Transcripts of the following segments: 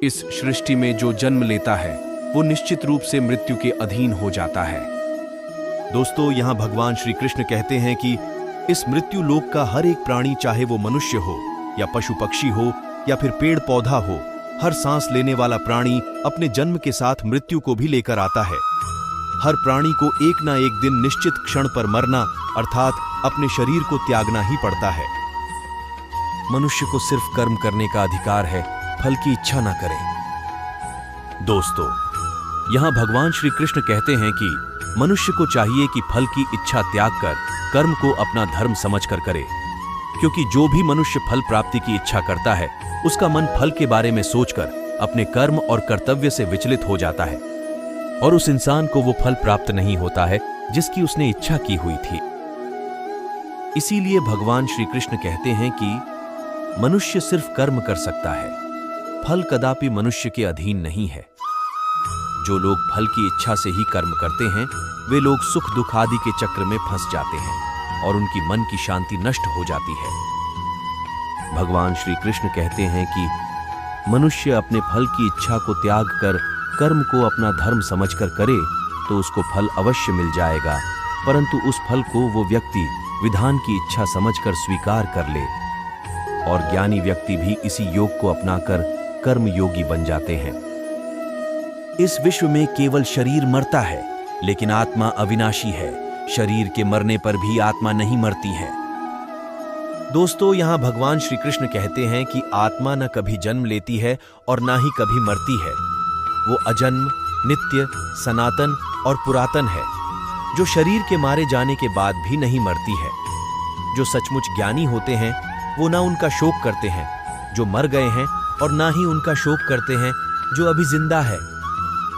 इस सृष्टि में जो जन्म लेता है वो निश्चित रूप से मृत्यु के अधीन हो जाता है। दोस्तों, यहाँ भगवान श्री कृष्ण कहते हैं कि इस मृत्यु लोक का हर एक प्राणी, चाहे वो मनुष्य हो या पशु पक्षी हो या फिर पेड़ पौधा हो, हर सांस लेने वाला प्राणी अपने जन्म के साथ मृत्यु को भी लेकर आता है। हर प्राणी को एक ना एक दिन निश्चित क्षण पर मरना अर्थात अपने शरीर को त्यागना ही पड़ता है। मनुष्य को सिर्फ कर्म करने का अधिकार है, फल की इच्छा ना करें। दोस्तों, यहां भगवान श्री कृष्ण कहते हैं कि मनुष्य को चाहिए कि फल की इच्छा त्याग कर कर्म को अपना धर्म समझकर करे, क्योंकि जो भी मनुष्य फल प्राप्ति की इच्छा करता है उसका मन फल के बारे में सोचकर अपने कर्म और कर्तव्य से विचलित हो जाता है और उस इंसान को वो फल प्राप्त नहीं होता है जिसकी उसने इच्छा की हुई थी। इसीलिए भगवान श्री कृष्ण कहते हैं कि मनुष्य सिर्फ कर्म कर सकता है, फल कदापि मनुष्य के अधीन नहीं है। जो लोग फल की इच्छा से ही कर्म करते हैं वे लोग सुख दुख आदि के चक्र में फंस जाते हैं और उनकी मन की शांति नष्ट हो जाती है। भगवान श्री कृष्ण कहते हैं कि मनुष्य अपने फल की इच्छा को त्याग कर कर्म को अपना धर्म समझकर करे तो उसको फल अवश्य मिल जाएगा, परंतु उस फल को वो व्यक्ति विधान की इच्छा समझकर स्वीकार कर ले और ज्ञानी व्यक्ति भी इसी योग को अपनाकर कर्म योगी बन जाते हैं। इस विश्व में केवल शरीर मरता है, लेकिन आत्मा अविनाशी है। शरीर के मरने पर भी आत्मा नहीं मरती है। दोस्तों, यहां भगवान श्री कृष्ण कहते हैं कि आत्मा न कभी जन्म लेती है और ना ही कभी मरती है। वो अजन्म, नित्य, सनातन और पुरातन है, जो शरीर के मारे जाने के बाद भी नहीं मरती है। जो सचमुच ज्ञानी होते हैं वो ना उनका शोक करते हैं जो मर गए हैं और ना ही उनका शोक करते हैं जो अभी जिंदा है,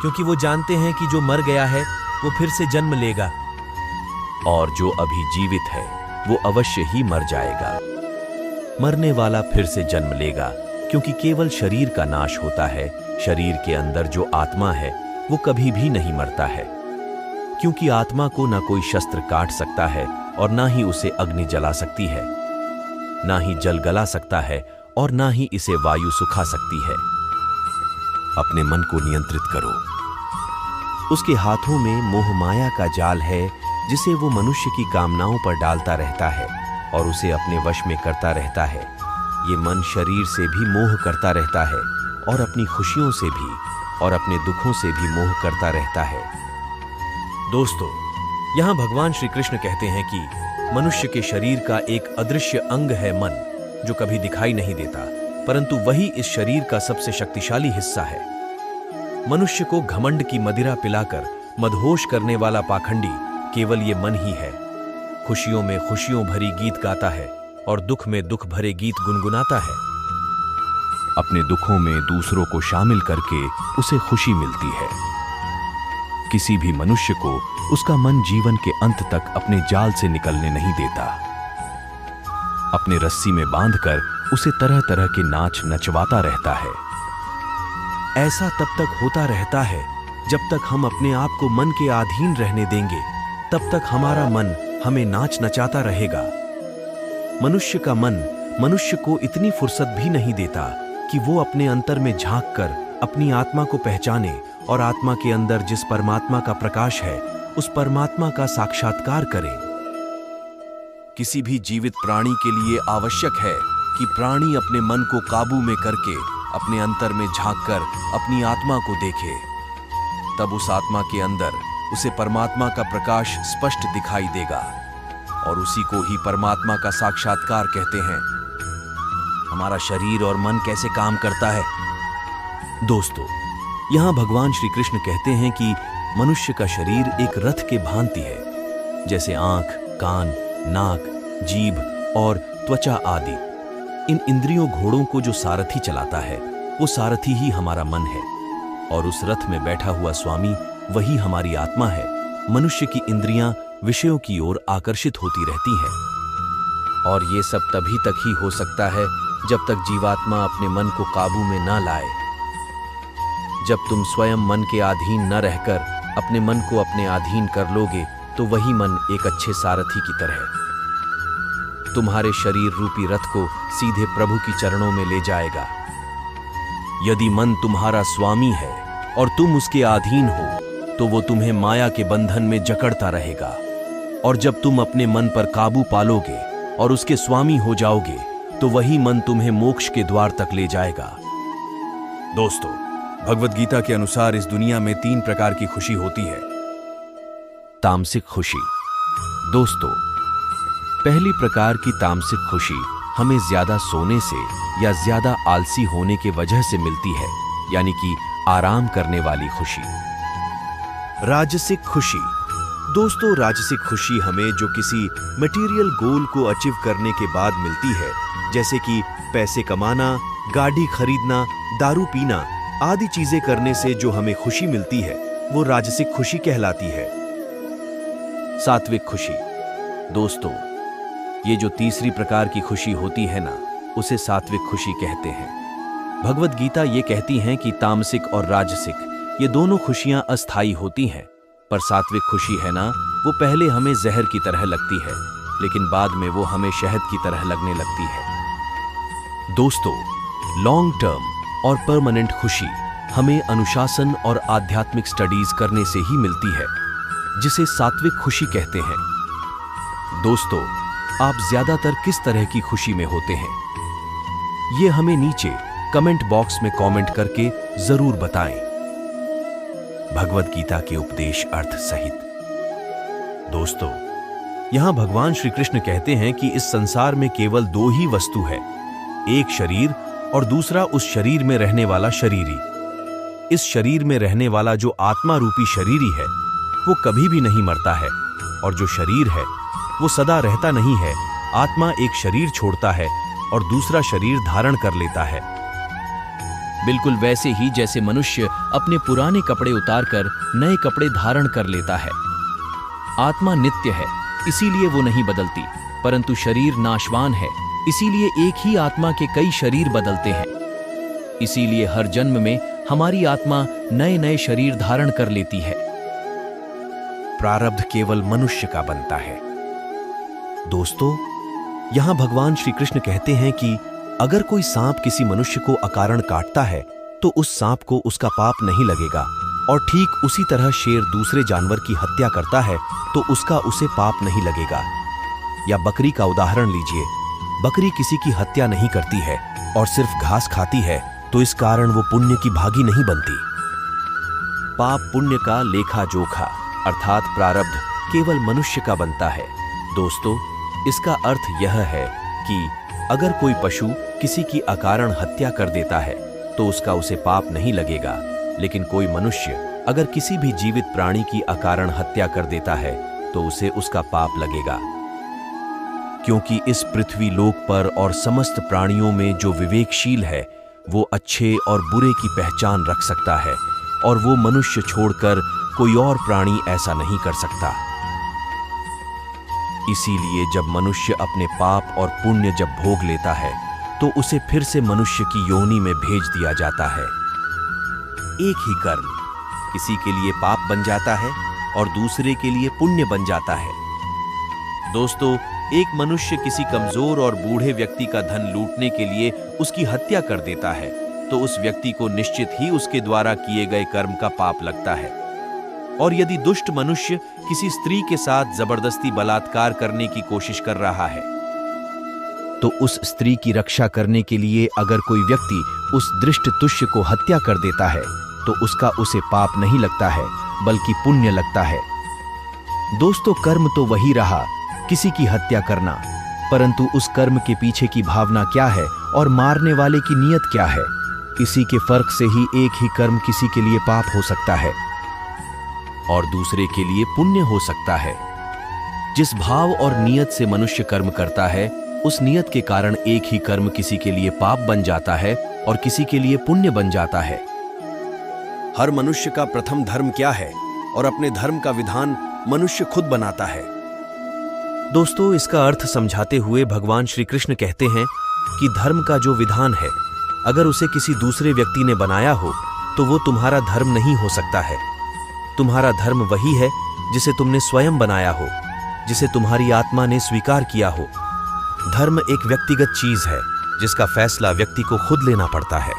क्योंकि वो जानते हैं कि जो मर गया है वो फिर से जन्म लेगा और जो अभी जीवित है वो अवश्य ही मर जाएगा। मरने वाला फिर से जन्म लेगा, क्योंकि केवल शरीर का नाश होता है। शरीर के अंदर जो आत्मा है वो कभी भी नहीं मरता है, क्योंकि आत्मा को ना कोई शस्त्र काट सकता है और ना ही उसे अग्नि जला सकती है, ना ही जल गला सकता है और ना ही इसे वायु सुखा सकती है। अपने मन को नियंत्रित करो। उसके हाथों में मोह माया का जाल है, जिसे वो मनुष्य की कामनाओं पर डालता रहता है और उसे अपने वश में करता रहता है। ये मन शरीर से भी मोह करता रहता है और अपनी खुशियों से भी और अपने दुखों से भी मोह करता रहता है। दोस्तों, यहां भगवान श्री कृष्ण कहते हैं कि मनुष्य के शरीर का एक अदृश्य अंग है मन, जो कभी दिखाई नहीं देता, परंतु वही इस शरीर का सबसे शक्तिशाली हिस्सा है। मनुष्य को घमंड की मदिरा पिलाकर मदहोश करने वाला पाखंडी केवल ये मन ही है। खुशियों में खुशियों भरी गीत गाता है और दुख में दुख भरे गीत गुनगुनाता है। अपने दुखों में दूसरों को शामिल करके उसे खुशी मिलती है। किसी भी मनुष्य को उसका मन जीवन के अंत तक अपने जाल से निकलने नहीं देता। अपने रस्सी में बांधकर उसे तरह तरह के नाच नचवाता रहता है। ऐसा तब तक होता रहता है जब तक हम अपने आप को मन के अधीन रहने देंगे, तब तक हमारा मन हमें नाच नचाता रहेगा। मनुष्य का मन मनुष्य को इतनी फुर्सत भी नहीं देता कि वो अपने अंतर में झांक कर अपनी आत्मा को पहचाने और आत्मा के अंदर जिस परमात्मा का प्रकाश है उस परमात्मा का साक्षात्कार करे। किसी भी जीवित प्राणी के लिए आवश्यक है कि प्राणी अपने मन को काबू में करके अपने अंतर में झांककर अपनी आत्मा को देखे। तब उस आत्मा के अंदर उसे परमात्मा का प्रकाश स्पष्ट दिखाई देगा और उसी को ही परमात्मा का साक्षात्कार कहते हैं। हमारा शरीर और मन कैसे काम करता है? दोस्तों, यहां भगवान श्री कृष्ण कहते हैं कि मनुष्य का शरीर एक रथ के भांति है, जैसे आंख, कान, नाक, जीभ और त्वचा आदि। इन इंद्रियों घोड़ों को जो सारथी चलाता है वो सारथी ही हमारा मन है और उस रथ में बैठा हुआ स्वामी वही हमारी आत्मा है। मनुष्य की इंद्रियां विषयों की ओर आकर्षित होती रहती हैं और ये सब तभी तक ही हो सकता है जब तक जीवात्मा अपने मन को काबू में ना लाए। जब तुम स्वयं मन के अधीन न रहकर अपने मन को अपने अधीन कर लोगे तो वही मन एक अच्छे सारथी की तरह तुम्हारे शरीर रूपी रथ को सीधे प्रभु की चरणों में ले जाएगा। यदि मन तुम्हारा स्वामी है और तुम उसके अधीन हो तो वो तुम्हें माया के बंधन में जकड़ता रहेगा, और जब तुम अपने मन पर काबू पालोगे और उसके स्वामी हो जाओगे तो वही मन तुम्हें मोक्ष के द्वार तक ले जाएगा। दोस्तों, भगवद गीता के अनुसार इस दुनिया में 3 प्रकार की खुशी होती है। तामसिक खुशी। दोस्तों, पहली प्रकार की तामसिक खुशी हमें ज्यादा सोने से या ज्यादा आलसी होने के वजह से मिलती है, यानी कि आराम करने वाली खुशी। राजसिक खुशी। दोस्तों, राजसिक खुशी हमें जो किसी मटेरियल गोल को अचीव करने के बाद मिलती है, जैसे कि पैसे कमाना, गाड़ी खरीदना, दारू पीना आदि चीजें करने से जो हमें खुशी मिलती है, वो राजसिक खुशी कहलाती है। सात्विक खुशी। दोस्तों, ये जो तीसरी प्रकार की खुशी होती है ना, उसे सात्विक खुशी कहते हैं। भगवद गीता ये कहती हैं कि तामसिक और राजसिक ये दोनों खुशियां अस्थायी होती हैं, पर सात्विक खुशी है ना, वो पहले हमें जहर की तरह लगती है, लेकिन बाद में वो हमें शहद की तरह लगने लगती है। दोस्तों, लॉन्ग टर्म और परमानेंट खुशी हमें अनुशासन और आध्यात्मिक स्टडीज करने से ही मिलती है, जिसे सात्विक खुशी कहते हैं। दोस्तों, आप ज्यादातर किस तरह की खुशी में होते हैं? ये हमें नीचे कमेंट बॉक्स में कमेंट करके जरूर बताएं। भगवद गीता के उपदेश अर्थ सहित। दोस्तों, यहां भगवान श्री कृष्ण कहते हैं कि इस संसार में केवल 2 ही वस्तु है, एक शरीर और दूसरा उस शरीर में रहने वाला शरीरी। इस शरीर में रहने वाला जो आत्मा रूपी शरीरी है, वो कभी भी नहीं मरता है, और जो शरीर है वो सदा रहता नहीं है। आत्मा एक शरीर छोड़ता है और दूसरा शरीर धारण कर लेता है। बिल्कुल वैसे ही जैसे मनुष्य अपने पुराने कपड़े उतारकर नए कपड़े धारण कर लेता है। आत्मा नित्य है, इसीलिए वो नहीं बदलती, परंतु शरीर नाशवान है, इसीलिए एक ही आत्मा के कई शरीर बदलते हैं। इसीलिए हर जन्म में हमारी आत्मा नए नए शरीर धारण कर लेती है। प्रारब्ध केवल मनुष्य का बनता है। दोस्तों, यहां भगवान श्री कृष्ण कहते हैं कि अगर कोई सांप किसी मनुष्य को अकारण काटता है तो उस सांप को उसका पाप नहीं लगेगा, और ठीक उसी तरह शेर दूसरे जानवर की हत्या करता है तो उसका उसे पाप नहीं लगेगा। या बकरी का उदाहरण लीजिए, बकरी किसी की हत्या नहीं करती है और सिर्फ घास खाती है, तो इस कारण वो पुण्य की भागी नहीं बनती। पाप पुण्य का लेखा जोखा अर्थात प्रारब्ध केवल मनुष्य का बनता है। दोस्तों, इसका अर्थ यह है कि अगर कोई पशु किसी की अकारण हत्या कर देता है तो उसका उसे पाप नहीं लगेगा, लेकिन कोई मनुष्य अगर किसी भी जीवित प्राणी की अकारण हत्या कर देता है तो उसे उसका पाप लगेगा। क्योंकि इस पृथ्वी लोक पर और समस्त प्राणियों में जो विवेकशील है वो अच्छे और बुरे की पहचान रख सकता है, और वो मनुष्य छोड़कर कोई और प्राणी ऐसा नहीं कर सकता। इसीलिए जब मनुष्य अपने पाप और पुण्य जब भोग लेता है तो उसे फिर से मनुष्य की योनि में भेज दिया जाता है। एक ही कर्म किसी के लिए पाप बन जाता है और दूसरे के लिए पुण्य बन जाता है। दोस्तों, एक मनुष्य किसी कमजोर और बूढ़े व्यक्ति का धन लूटने के लिए उसकी हत्या कर देता है तो उस व्यक्ति को निश्चित ही उसके द्वारा किए गए कर्म का पाप लगता है। और यदि दुष्ट मनुष्य किसी स्त्री के साथ जबरदस्ती बलात्कार करने की कोशिश कर रहा है तो उस स्त्री की रक्षा करने के लिए अगर कोई व्यक्ति उस दृष्ट तुष्य को हत्या कर देता है तो उसका उसे पाप नहीं लगता है बल्कि पुण्य लगता है। दोस्तों, कर्म तो वही रहा, किसी की हत्या करना, परंतु उस कर्म के पीछे की भावना क्या है और मारने वाले की नीयत क्या है, इसी के फर्क से ही एक ही कर्म किसी के लिए पाप हो सकता है और दूसरे के लिए पुण्य हो सकता है। जिस भाव और नियत से मनुष्य कर्म करता है, उस नियत के कारण एक ही कर्म किसी के लिए पाप बन जाता है और किसी के लिए पुण्य बन जाता है। हर मनुष्य का प्रथम धर्म क्या है और अपने धर्म का विधान मनुष्य खुद बनाता है। दोस्तों, इसका अर्थ समझाते हुए भगवान श्री कृष्ण कहते हैं कि धर्म का जो विधान है, अगर उसे किसी दूसरे व्यक्ति ने बनाया हो तो वो तुम्हारा धर्म नहीं हो सकता है। तुम्हारा धर्म वही है जिसे तुमने स्वयं बनाया हो, जिसे तुम्हारी आत्मा ने स्वीकार किया हो। धर्म एक व्यक्तिगत चीज है जिसका फैसला व्यक्ति को खुद लेना पड़ता है।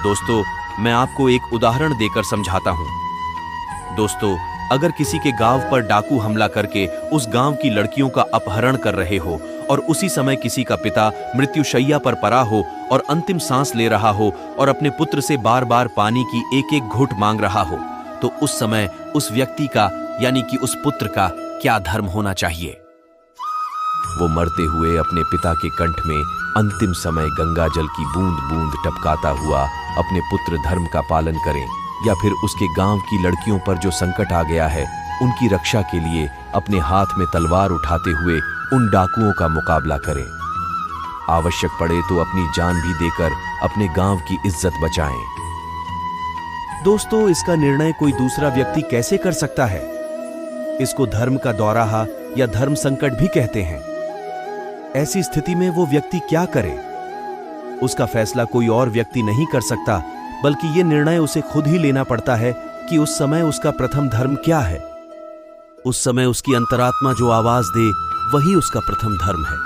दोस्तों, मैं आपको एक उदाहरण देकर समझाता हूं। दोस्तों, अगर किसी के गांव पर डाकू हमला करके उस गांव की लड़कियों का अपहरण कर रहे हो और उसी समय किसी का पिता मृत्युशैया पर पड़ा हो और अंतिम सांस ले रहा हो और अपने पुत्र से बार बार पानी की एक एक घुट मांग रहा हो, तो उस समय उस व्यक्ति का यानी कि उस पुत्र का क्या धर्म होना चाहिए? वो मरते हुए अपने पिता के कंठ में अंतिम समय गंगा जल की बूंद बूंद टपकाता हुआ अपने पुत्र धर्म का पालन करें, या फिर उसके गांव की लड़कियों पर जो संकट आ गया है उनकी रक्षा के लिए अपने हाथ में तलवार उठाते हुए उन डाकुओं का मुकाबला करें। आवश्यक पड़े तो अपनी जान भी देकर अपने गांव की इज्जत बचाएं। दोस्तों, इसका निर्णय कोई दूसरा व्यक्ति कैसे कर सकता है? इसको धर्म का दौराहा या धर्म संकट भी कहते हैं। ऐसी स्थिति में वो व्यक्ति क्या करे? उसका फैसला कोई और व्यक्ति नहीं कर सकता, बल्कि ये निर्णय उसे खुद ही लेना पड़ता है कि उस समय उसका प्रथम धर्म क्या है। उस समय उसकी अंतरात्मा जो आवाज दे वही उसका प्रथम धर्म है।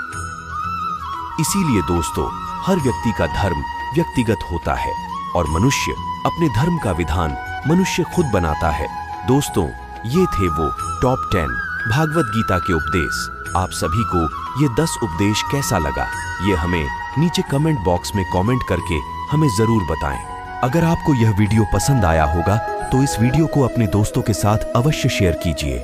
इसीलिए दोस्तों, हर व्यक्ति का धर्म व्यक्तिगत होता है और मनुष्य अपने धर्म का विधान मनुष्य खुद बनाता है। दोस्तों, ये थे वो टॉप 10 भागवत गीता के उपदेश। आप सभी को ये 10 उपदेश कैसा लगा, ये हमें नीचे कमेंट बॉक्स में कमेंट करके हमें जरूर बताएं। अगर आपको यह वीडियो पसंद आया होगा तो इस वीडियो को अपने दोस्तों के साथ अवश्य शेयर कीजिए